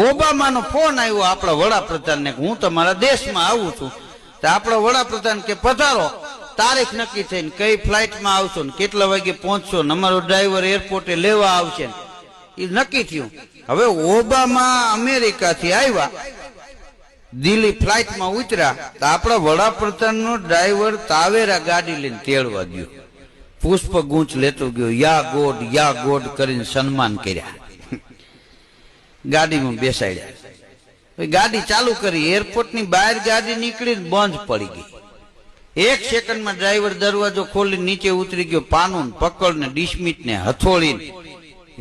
ઓબામાનો phone આવ્યો આપણા વડાપ્રધાનને, હું તમારા દેશમાં આવું છું. તો આપણા વડાપ્રધાન કે પધારો, તારીખ નક્કી થઈને કઈ ફ્લાઇટમાં આવશો ને કેટલા વાગે પહોંચશો ને અમારો ડ્રાઈવર એરપોર્ટે લેવા આવશે ને એ નક્કી થયું. હવે ઓબામા અમેરિકાથી આવ્યા, દિલ્હી ફ્લાઇટમાં ઉતર્યા તો આપણા વડાપ્રધાનનો ડ્રાઈવર તાવેરા ગાડી લઈને તેડવા ગયો, પુષ્પ ગુંચ લેતો ગયો, યા ગોડ કરીને સન્માન કર્યા, ગાડીમાં બેસાડ્યા. ગાડી ચાલુ કરી, એરપોર્ટની બહાર ગાડી નીકળીને બંધ પડી ગઈ. 1 સેકન્ડમાં ડ્રાઈવર દરવાજો ખોલી નીચે ઉતરી ગયો, પાનું પકડ ને ડિસ્મિટ ને હથોડીને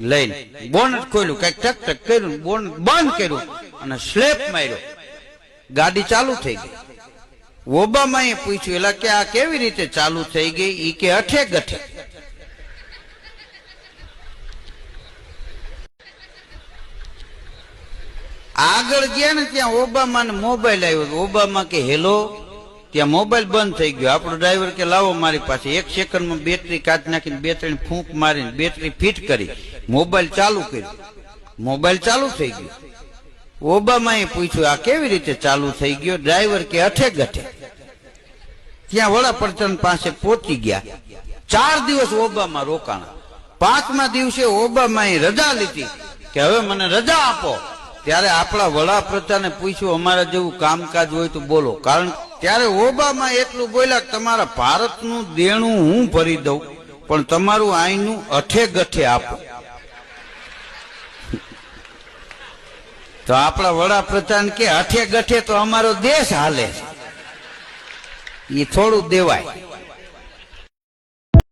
લઈને બોનટ ખોલ્યું, કઈક ટક ટક કર્યું, બોનટ બંધ કર્યું અને સ્લેપ માર્યો, ગાડી ચાલુ થઈ ગઈ. ઓબામાએ પૂછ્યું એલા કે આ કેવી રીતે ચાલુ થઈ ગઈ? ઈ કે અઠે ગઠે. આગળ ગયા ને ત્યાં ઓબામાને મોબાઈલ આવ્યો, ઓબામા કે હેલો, ત્યાં મોબાઈલ બંધ થઈ ગયો. આપણો ડ્રાઈવર કે લાવો મારી પાસે. 1 સેકન્ડમાં બેટરી કાઢી નાખીને 2-3 ફૂંક મારીને બેટરી ફિટ કરી મોબાઈલ ચાલુ કર્યું, મોબાઈલ ચાલુ થઈ ગયો. ઓબામાએ પૂછ્યું આ કેવી રીતે ચાલુ થઈ ગયો? ડ્રાઈવર કે અઠે ગઠે. ત્યાં વડાપ્રધાન પાસે પહોંચી ગયા. 4 દિવસ ઓબામા રોકાણા. 5મા દિવસે ઓબામાએ રજા લીધી કે હવે મને રજા આપો. ત્યારે આપણા વડાપ્રધાને પૂછ્યું અમારા જેવું કામકાજ હોય તો બોલો. કારણ ત્યારે ઓબામા એટલું બોલ્યા કે તમારા ભારતનું દેણું હું ભરી દઉં પણ તમારું આઈનું અઠે ગઠે આપો. તો આપણા વડાપ્રધાન કે અઠે ગઠે તો અમારો દેશ હાલે, એ થોડું દેવાય.